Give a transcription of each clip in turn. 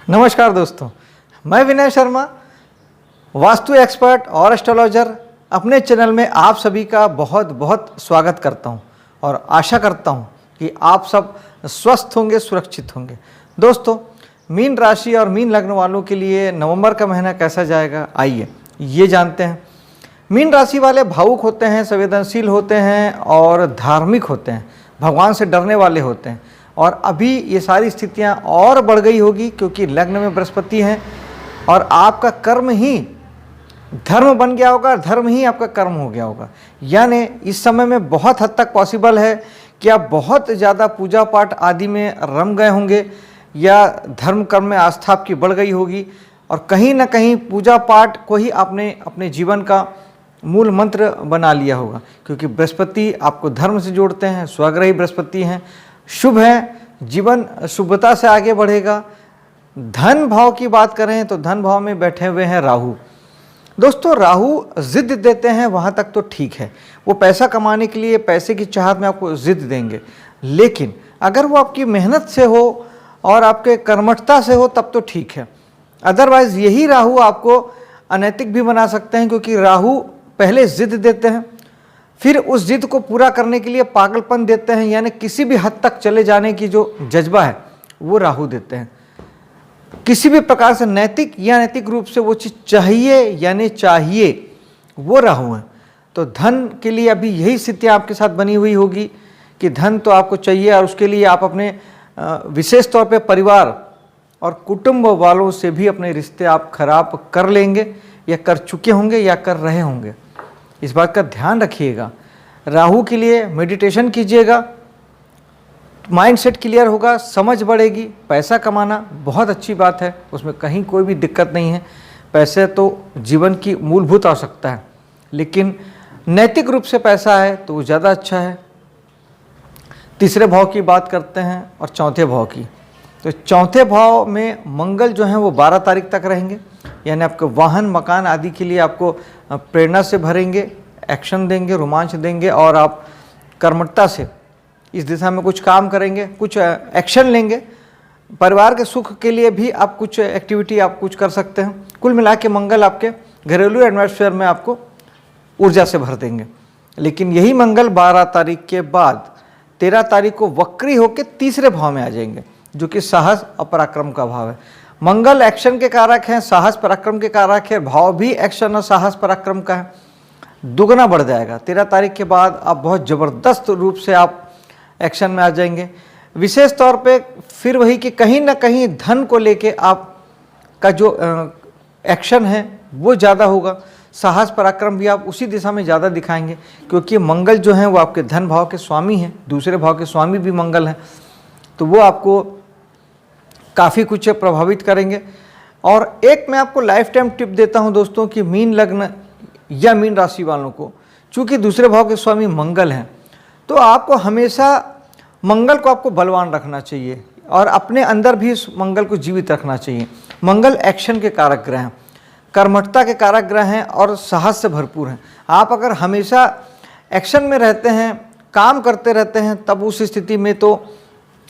नमस्कार दोस्तों, मैं विनय शर्मा, वास्तु एक्सपर्ट और एस्ट्रोलॉजर। अपने चैनल में आप सभी का बहुत बहुत स्वागत करता हूं और आशा करता हूं कि आप सब स्वस्थ होंगे, सुरक्षित होंगे। दोस्तों, मीन राशि और मीन लग्न वालों के लिए नवंबर का महीना कैसा जाएगा, आइए ये जानते हैं। मीन राशि वाले भावुक होते हैं, संवेदनशील होते हैं और धार्मिक होते हैं, भगवान से डरने वाले होते हैं। और अभी ये सारी स्थितियां और बढ़ गई होगी क्योंकि लग्न में बृहस्पति हैं और आपका कर्म ही धर्म बन गया होगा, धर्म ही आपका कर्म हो गया होगा। यानी इस समय में बहुत हद तक पॉसिबल है कि आप बहुत ज़्यादा पूजा पाठ आदि में रम गए होंगे या धर्म कर्म में आस्था आपकी बढ़ गई होगी और कहीं ना कहीं पूजा पाठ को ही आपने अपने जीवन का मूल मंत्र बना लिया होगा, क्योंकि बृहस्पति आपको धर्म से जोड़ते हैं, स्वग्रही बृहस्पति हैं, शुभ है, जीवन शुभता से आगे बढ़ेगा। धन भाव की बात करें तो धन भाव में बैठे हुए हैं राहु। दोस्तों, राहु जिद देते हैं, वहाँ तक तो ठीक है, वो पैसा कमाने के लिए पैसे की चाहत में आपको जिद देंगे, लेकिन अगर वो आपकी मेहनत से हो और आपके कर्मठता से हो तब तो ठीक है। अदरवाइज यही राहु आपको अनैतिक भी बना सकते हैं, क्योंकि राहु पहले जिद देते हैं, फिर उस जिद को पूरा करने के लिए पागलपन देते हैं, यानी किसी भी हद तक चले जाने की जो जज्बा है वो राहु देते हैं। किसी भी प्रकार से नैतिक या नैतिक रूप से वो चीज़ चाहिए यानी चाहिए, वो राहु है। तो धन के लिए अभी यही स्थितियाँ आपके साथ बनी हुई होगी कि धन तो आपको चाहिए और उसके लिए आप अपने विशेष तौर पे परिवार और कुटुंब वालों से भी अपने रिश्ते आप खराब कर लेंगे या कर चुके होंगे या कर रहे होंगे। इस बात का ध्यान रखिएगा। राहु के लिए मेडिटेशन कीजिएगा, माइंडसेट क्लियर होगा, समझ बढ़ेगी। पैसा कमाना बहुत अच्छी बात है, उसमें कहीं कोई भी दिक्कत नहीं है। पैसे तो जीवन की मूलभूत आवश्यकता है, लेकिन नैतिक रूप से पैसा है तो वो ज़्यादा अच्छा है। तीसरे भाव की बात करते हैं और चौथे भाव की। तो चौथे भाव में मंगल जो हैं वो 12 तारीख तक रहेंगे, यानी आपके वाहन मकान आदि के लिए आपको प्रेरणा से भरेंगे, एक्शन देंगे, रोमांच देंगे और आप कर्मठता से इस दिशा में कुछ काम करेंगे, कुछ एक्शन लेंगे। परिवार के सुख के लिए भी आप कुछ एक्टिविटी आप कुछ कर सकते हैं। कुल मिला के मंगल आपके घरेलू एटमॉस्फेयर में आपको ऊर्जा से भर देंगे। लेकिन यही मंगल 12 तारीख के बाद 13 तारीख को वक्री होकर तीसरे भाव में आ जाएंगे, जो कि साहस और पराक्रम का भाव है। मंगल एक्शन के कारक हैं, साहस पराक्रम के कारक है, भाव भी एक्शन और साहस पराक्रम का है, दुगना बढ़ जाएगा। 13 तारीख के बाद आप बहुत ज़बरदस्त रूप से आप एक्शन में आ जाएंगे। विशेष तौर पे फिर वही कि कहीं ना कहीं धन को लेके आपका जो एक्शन है वो ज़्यादा होगा, साहस पराक्रम भी आप उसी दिशा में ज़्यादा दिखाएंगे, क्योंकि मंगल जो हैं वो आपके धन भाव के स्वामी हैं, दूसरे भाव के स्वामी भी मंगल हैं, तो वो आपको काफ़ी कुछ प्रभावित करेंगे। और एक मैं आपको लाइफ टाइम टिप देता हूं दोस्तों कि मीन लग्न या मीन राशि वालों को, चूँकि दूसरे भाव के स्वामी मंगल हैं, तो आपको हमेशा मंगल को आपको बलवान रखना चाहिए और अपने अंदर भी इस मंगल को जीवित रखना चाहिए। मंगल एक्शन के कारक ग्रह हैं, कर्मठता के कारक ग्रह हैं और साहस से भरपूर हैं। आप अगर हमेशा एक्शन में रहते हैं, काम करते रहते हैं, तब उस स्थिति में तो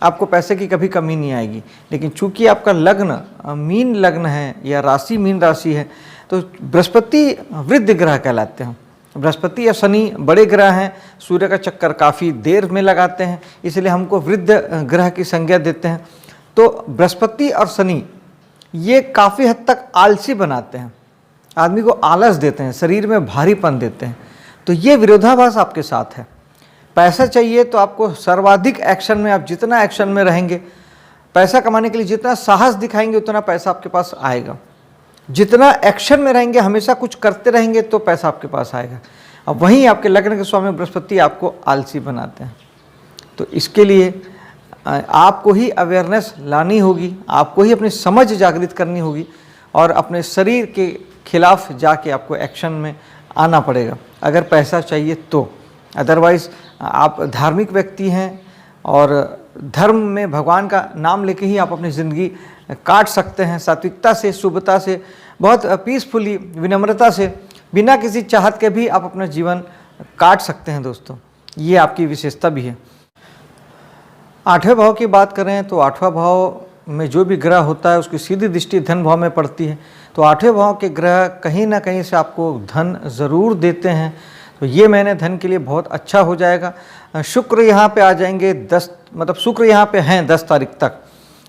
आपको पैसे की कभी कमी नहीं आएगी। लेकिन चूंकि आपका लग्न मीन लग्न है या राशि मीन राशि है, तो बृहस्पति वृद्ध ग्रह कहलाते हैं। बृहस्पति या शनि बड़े ग्रह हैं, सूर्य का चक्कर काफ़ी देर में लगाते हैं, इसलिए हमको वृद्ध ग्रह की संज्ञा देते हैं। तो बृहस्पति और शनि ये काफ़ी हद तक आलसी बनाते हैं, आदमी को आलस देते हैं, शरीर में भारीपन देते हैं। तो ये विरोधाभास आपके साथ है। पैसा चाहिए तो आपको सर्वाधिक एक्शन में, आप जितना एक्शन में रहेंगे, पैसा कमाने के लिए जितना साहस दिखाएंगे उतना पैसा आपके पास आएगा। जितना एक्शन में रहेंगे, हमेशा कुछ करते रहेंगे, तो पैसा आपके पास आएगा। अब वहीं आपके लग्न के स्वामी बृहस्पति आपको आलसी बनाते हैं। तो इसके लिए आपको ही अवेयरनेस लानी होगी, आपको ही अपनी समझ जागृत करनी होगी और अपने शरीर के खिलाफ जाके आपको एक्शन में आना पड़ेगा अगर पैसा चाहिए तो। अदरवाइज़ आप धार्मिक व्यक्ति हैं और धर्म में भगवान का नाम लेके ही आप अपनी ज़िंदगी काट सकते हैं, सात्विकता से, शुभता से, बहुत पीसफुली, विनम्रता से, बिना किसी चाहत के भी आप अपना जीवन काट सकते हैं दोस्तों। ये आपकी विशेषता भी है। 8वें भाव की बात करें तो 8वां भाव में जो भी ग्रह होता है उसकी सीधी दृष्टि धन भाव में पड़ती है, तो 8वें भाव के ग्रह कहीं ना कहीं से आपको धन ज़रूर देते हैं। तो ये महीने धन के लिए बहुत अच्छा हो जाएगा। शुक्र यहाँ पे आ जाएंगे 10, मतलब शुक्र यहाँ पे हैं 10 तारीख तक।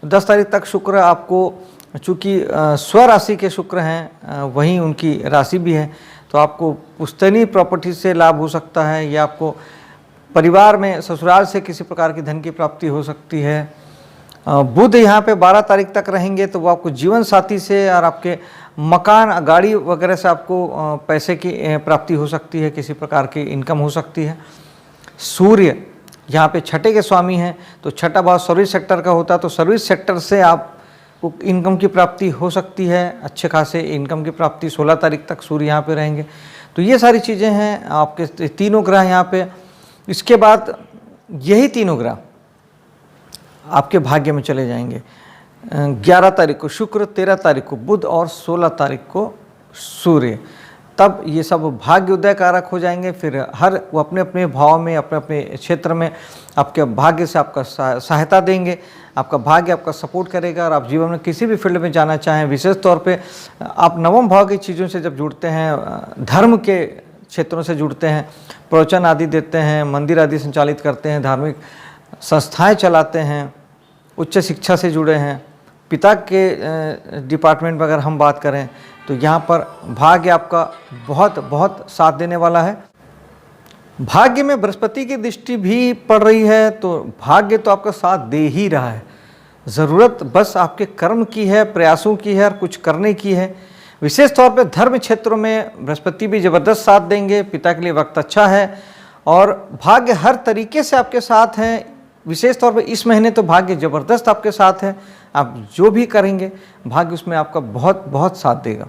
10 तारीख तक शुक्र आपको, चूँकि स्वराशि के शुक्र हैं, वहीं उनकी राशि भी है, तो आपको पुश्तैनी प्रॉपर्टी से लाभ हो सकता है, या आपको परिवार में ससुराल से किसी प्रकार की धन की प्राप्ति हो सकती है। बुध यहाँ पे 12 तारीख तक रहेंगे, तो वो आपको जीवन साथी से और आपके मकान गाड़ी वगैरह से आपको पैसे की प्राप्ति हो सकती है, किसी प्रकार की इनकम हो सकती है। सूर्य यहाँ पे छठे के स्वामी हैं, तो छठा भाव सर्विस सेक्टर का होता है, तो सर्विस सेक्टर से आपको इनकम की प्राप्ति हो सकती है, अच्छे खासे इनकम की प्राप्ति। 16 तारीख तक सूर्य यहाँ पे रहेंगे। तो ये सारी चीज़ें हैं आपके तीनों ग्रह यहाँ पे। इसके बाद यही तीनों ग्रह आपके भाग्य में चले जाएंगे। 11 तारीख को शुक्र, 13 तारीख को बुध और 16 तारीख को सूर्य। तब ये सब भाग्य उदय कारक हो जाएंगे। फिर हर वो अपने अपने भाव में, अपने अपने क्षेत्र में आपके भाग्य से आपका सहायता देंगे, आपका भाग्य आपका सपोर्ट करेगा। और आप जीवन में किसी भी फील्ड में जाना चाहें, विशेष तौर पे आप नवम भाव की चीज़ों से जब जुड़ते हैं, धर्म के क्षेत्रों से जुड़ते हैं, प्रवचन आदि देते हैं, मंदिर आदि संचालित करते हैं, धार्मिक संस्थाएं चलाते हैं, उच्च शिक्षा से जुड़े हैं, पिता के डिपार्टमेंट में अगर हम बात करें, तो यहाँ पर भाग्य आपका बहुत बहुत साथ देने वाला है। भाग्य में बृहस्पति की दृष्टि भी पड़ रही है, तो भाग्य तो आपका साथ दे ही रहा है। ज़रूरत बस आपके कर्म की है, प्रयासों की है और कुछ करने की है। विशेष तौर पे धर्म क्षेत्रों में बृहस्पति भी ज़बरदस्त साथ देंगे, पिता के लिए वक्त अच्छा है और भाग्य हर तरीके से आपके साथ हैं। विशेष तौर पे इस महीने तो भाग्य ज़बरदस्त आपके साथ है। आप जो भी करेंगे भाग्य उसमें आपका बहुत बहुत साथ देगा।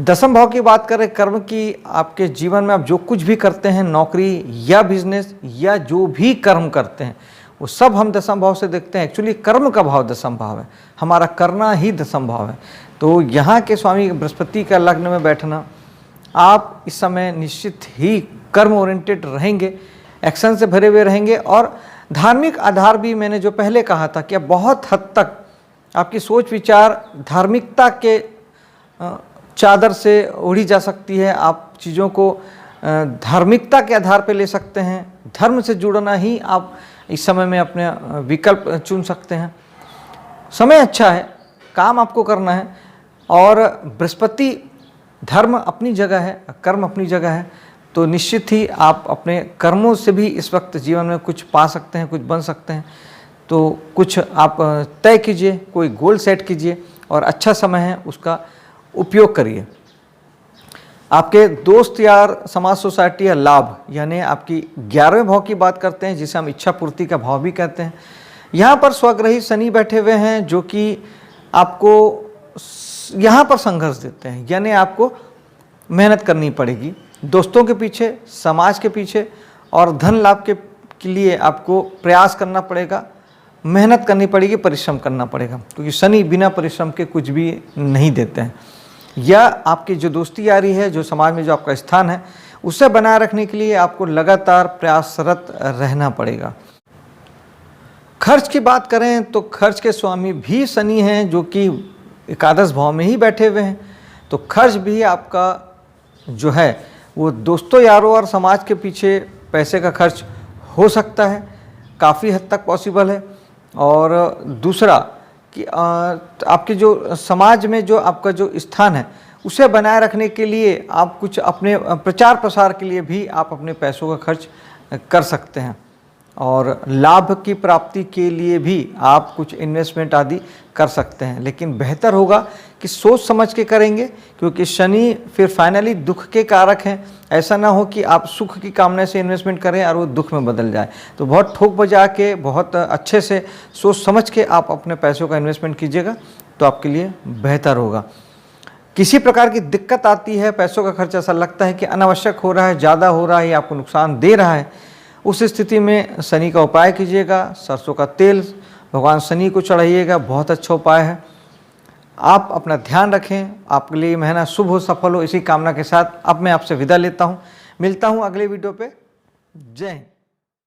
10वें भाव की बात करें, कर्म की, आपके जीवन में आप जो कुछ भी करते हैं, नौकरी या बिजनेस या जो भी कर्म करते हैं, वो सब हम 10वें भाव से देखते हैं। एक्चुअली कर्म का भाव 10वां भाव है, हमारा करना ही 10वां भाव है। तो यहाँ के स्वामी बृहस्पति का लग्न में बैठना, आप इस समय निश्चित ही कर्म ओरिएंटेड रहेंगे, एक्शन से भरे हुए रहेंगे। और धार्मिक आधार भी, मैंने जो पहले कहा था कि बहुत हद तक आपकी सोच विचार धार्मिकता के चादर से ओढ़ी जा सकती है। आप चीज़ों को धार्मिकता के आधार पर ले सकते हैं। धर्म से जुड़ना ही आप इस समय में अपने विकल्प चुन सकते हैं। समय अच्छा है, काम आपको करना है। और बृहस्पति, धर्म अपनी जगह है, कर्म अपनी जगह है, तो निश्चित ही आप अपने कर्मों से भी इस वक्त जीवन में कुछ पा सकते हैं, कुछ बन सकते हैं। तो कुछ आप तय कीजिए, कोई गोल सेट कीजिए और अच्छा समय है, उसका उपयोग करिए। आपके दोस्त यार, समाज, सोसाइटी या लाभ, यानी आपकी 11वें भाव की बात करते हैं, जिसे हम इच्छा पूर्ति का भाव भी कहते हैं। यहाँ पर स्वग्रही शनि बैठे हुए हैं, जो कि आपको यहाँ पर संघर्ष देते हैं, यानी आपको मेहनत करनी पड़ेगी दोस्तों के पीछे, समाज के पीछे, और धन लाभ के लिए आपको प्रयास करना पड़ेगा, मेहनत करनी पड़ेगी, परिश्रम करना पड़ेगा, क्योंकि शनि बिना परिश्रम के कुछ भी नहीं देते हैं। या आपकी जो दोस्ती यारी है, जो समाज में जो आपका स्थान है, उसे बनाए रखने के लिए आपको लगातार प्रयासरत रहना पड़ेगा। खर्च की बात करें तो खर्च के स्वामी भी शनि हैं, जो कि एकादश भाव में ही बैठे हुए हैं। तो खर्च भी आपका जो है वो दोस्तों यारों और समाज के पीछे पैसे का खर्च हो सकता है, काफ़ी हद तक पॉसिबल है। और दूसरा कि आपके जो समाज में जो आपका जो स्थान है, उसे बनाए रखने के लिए आप कुछ अपने प्रचार प्रसार के लिए भी आप अपने पैसों का खर्च कर सकते हैं। और लाभ की प्राप्ति के लिए भी आप कुछ इन्वेस्टमेंट आदि कर सकते हैं, लेकिन बेहतर होगा कि सोच समझ के करेंगे, क्योंकि शनि फिर फाइनली दुख के कारक हैं। ऐसा ना हो कि आप सुख की कामना से इन्वेस्टमेंट करें और वो दुख में बदल जाए। तो बहुत ठोक बजा के, बहुत अच्छे से सोच समझ के आप अपने पैसों का इन्वेस्टमेंट कीजिएगा, तो आपके लिए बेहतर होगा। किसी प्रकार की दिक्कत आती है, पैसों का खर्च ऐसा लगता है कि अनावश्यक हो रहा है, ज़्यादा हो रहा है या आपको नुकसान दे रहा है, उस स्थिति में शनि का उपाय कीजिएगा। सरसों का तेल भगवान शनि को चढ़ाइएगा, बहुत अच्छा उपाय है। आप अपना ध्यान रखें, आपके लिए महीना शुभ हो, सफल हो, इसी कामना के साथ अब मैं आपसे विदा लेता हूं। मिलता हूं अगले वीडियो पे। जय हिंद।